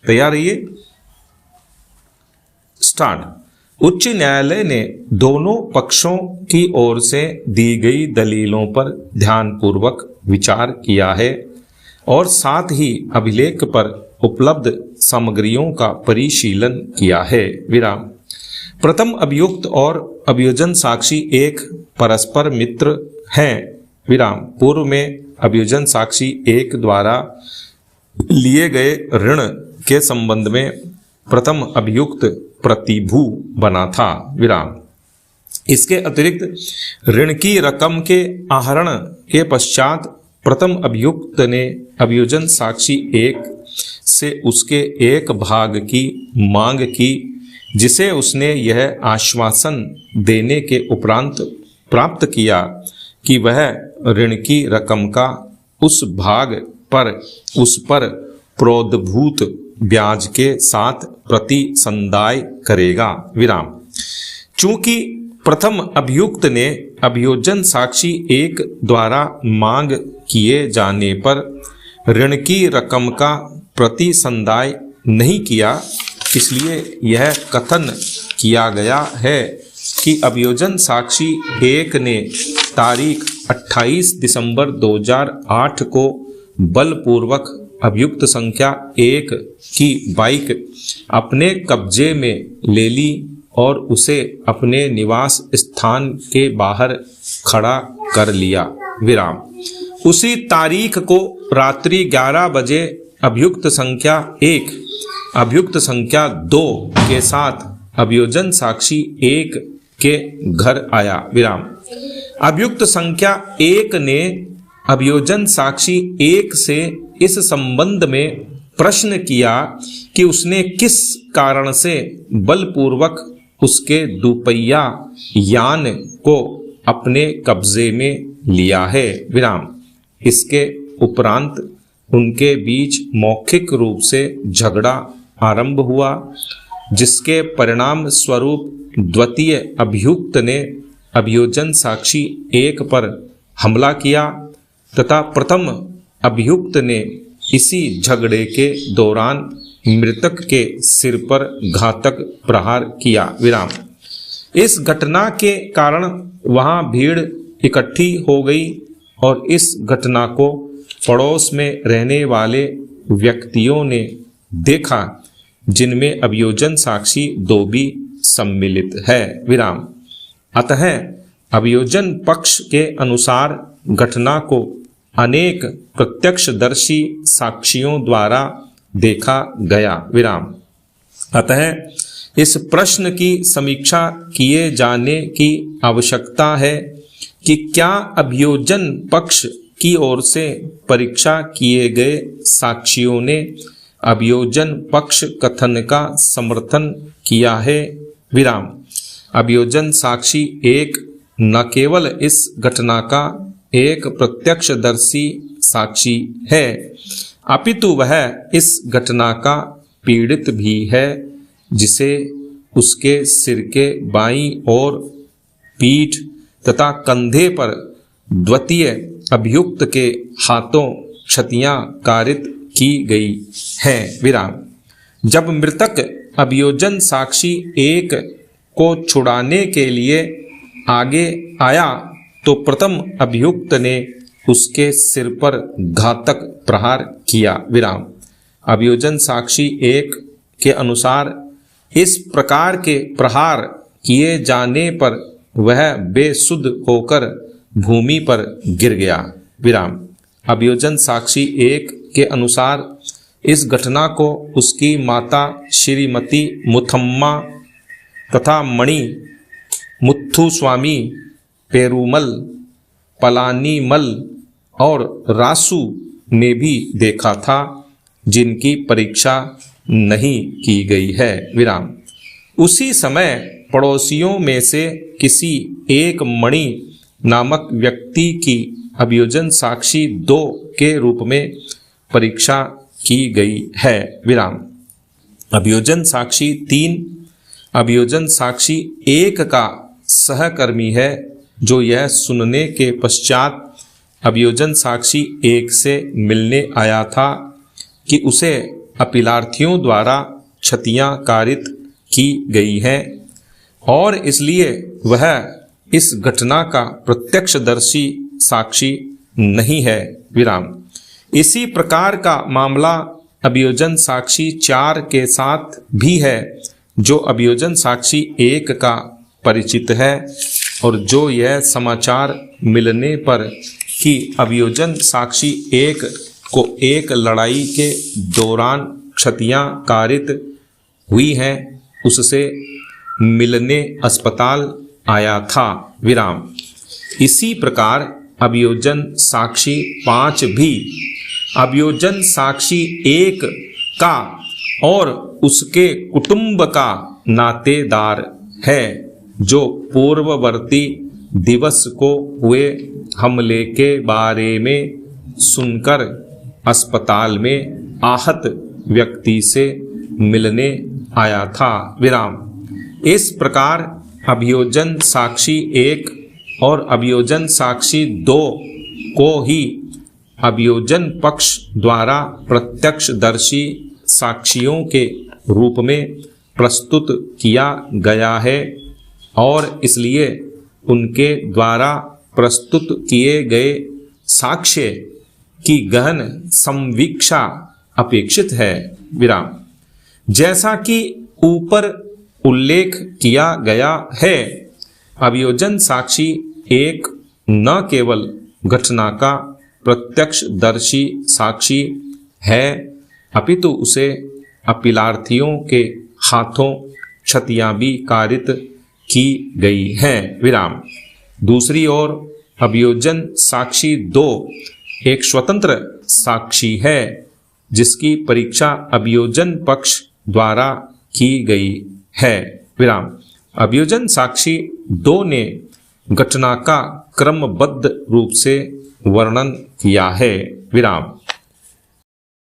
तैयार रहिए, स्टार्ट। उच्च न्यायालय ने दोनों पक्षों की ओर से दी गई दलीलों पर ध्यानपूर्वक विचार किया है और साथ ही अभिलेख पर उपलब्ध सामग्रियों का परिशीलन किया है। विराम। प्रथम अभियुक्त और अभियोजन साक्षी एक परस्पर मित्र हैं। विराम। पूर्व में अभियोजन साक्षी एक द्वारा लिए गए ऋण के संबंध में प्रथम अभियुक्त प्रतिभू बना था। विराम। इसके अतिरिक्त ऋण की रकम के आहरण के पश्चात प्रथम अभियुक्त ने अभियोजन साक्षी एक से उसके एक भाग की मांग की, जिसे उसने यह आश्वासन देने के उपरांत प्राप्त किया कि वह ऋण की रकम का उस भाग पर उस पर प्रोद्भूत ब्याज के साथ प्रतिसंदाय करेगा। विराम। चूंकि प्रथम अभियुक्त ने अभियोजन साक्षी एक द्वारा मांग किए जाने पर ऋण की रकम का प्रतिसंदाय नहीं किया, इसलिए यह कथन किया गया है कि अभियोजन साक्षी एक ने तारीख 28 दिसंबर 2008 को बलपूर्वक अभियुक्त संख्या एक की बाइक अपने कब्जे में ले ली और उसे अपने निवास स्थान के बाहर खड़ा कर लिया। विराम। उसी तारीख को रात्रि 11 बजे अभियुक्त संख्या एक अभियुक्त संख्या 2 के साथ अभियोजन साक्षी एक के घर आया। विराम। अभियुक्त संख्या एक ने अभियोजन साक्षी एक से इस संबंध में प्रश्न किया कि उसने किस कारण से बलपूर्वक उसके दुपहिया यान को अपने कब्जे में लिया है। विराम। इसके उपरांत उनके बीच मौखिक रूप से झगड़ा आरंभ हुआ, जिसके परिणाम स्वरूप द्वितीय अभियुक्त ने अभियोजन साक्षी एक पर हमला किया तथा प्रथम अभियुक्त ने इसी झगड़े के दौरान मृतक के सिर पर घातक प्रहार किया। विराम। इस घटना के कारण वहां भीड़ इकट्ठी हो गई और इस घटना को पड़ोस में रहने वाले व्यक्तियों ने देखा, जिनमें अभियोजन साक्षी 2 भी सम्मिलित है। विराम। अतः अभियोजन पक्ष के अनुसार घटना को अनेक प्रत्यक्षदर्शी साक्षियों द्वारा देखा गया। विराम। अतः इस प्रश्न की समीक्षा किए जाने की आवश्यकता है कि क्या अभियोजन पक्ष की ओर से परीक्षा किए गए साक्षियों ने अभियोजन पक्ष कथन का समर्थन किया है। विराम। अभियोजन साक्षी एक न केवल इस घटना का एक प्रत्यक्षदर्शी साक्षी है, अपितु वह इस घटना का पीड़ित भी है, जिसे उसके सिर के बाईं ओर पीठ तथा कंधे पर द्वितीय अभियुक्त के हाथों क्षतियां कारित की गई हैं। विराम। जब मृतक अभियोजन साक्षी एक को छुड़ाने के लिए आगे आया तो प्रथम अभियुक्त ने उसके सिर पर घातक प्रहार किया। विराम। अभियोजन साक्षी एक के अनुसार इस प्रकार के प्रहार किए जाने पर वह बेसुध होकर भूमि पर गिर गया। विराम। अभियोजन साक्षी एक के अनुसार इस घटना को उसकी माता श्रीमती मुथम्मा तथा मणि मुथुस्वामी पेरुमल पलानीमल और रासू ने भी देखा था, जिनकी परीक्षा नहीं की गई है। विराम। उसी समय पड़ोसियों में से किसी एक मणि नामक व्यक्ति की अभियोजन साक्षी 2 के रूप में परीक्षा की गई है। विराम। अभियोजन साक्षी 3 अभियोजन साक्षी 1 का सहकर्मी है, जो यह सुनने के पश्चात अभियोजन साक्षी 1 से मिलने आया था कि उसे अपीलार्थियों द्वारा क्षतियां कारित की गई हैं और इसलिए वह इस घटना का प्रत्यक्षदर्शी साक्षी नहीं है। विराम। इसी प्रकार का मामला अभियोजन साक्षी 4 के साथ भी है, जो अभियोजन साक्षी 1 का परिचित है और जो यह समाचार मिलने पर कि अभियोजन साक्षी 1 को एक लड़ाई के दौरान क्षतियां कारित हुई हैं, उससे मिलने अस्पताल आया था। विराम। इसी प्रकार अभियोजन साक्षी 5 भी अभियोजन साक्षी 1 का और उसके कुटुंब का नातेदार है, जो पूर्ववर्ती दिवस को हुए हमले के बारे में सुनकर अस्पताल में आहत व्यक्ति से मिलने आया था। विराम। इस प्रकार अभियोजन साक्षी 1 और अभियोजन साक्षी 2 को ही अभियोजन पक्ष द्वारा प्रत्यक्षदर्शी साक्षियों के रूप में प्रस्तुत किया गया है और इसलिए उनके द्वारा प्रस्तुत किए गए साक्ष्य की गहन संवीक्षा अपेक्षित है। विराम। जैसा कि ऊपर उल्लेख किया गया है, अभियोजन साक्षी 1 न केवल घटना का प्रत्यक्षदर्शी साक्षी है, अपितु उसे अपीलार्थियों के हाथों क्षतियां भी कारित की गई हैं। विराम। दूसरी ओर अभियोजन साक्षी 2 एक स्वतंत्र साक्षी है, जिसकी परीक्षा अभियोजन पक्ष द्वारा की गई है। विराम। अभियोजन साक्षी 2 ने घटना का क्रमबद्ध रूप से वर्णन किया है। विराम।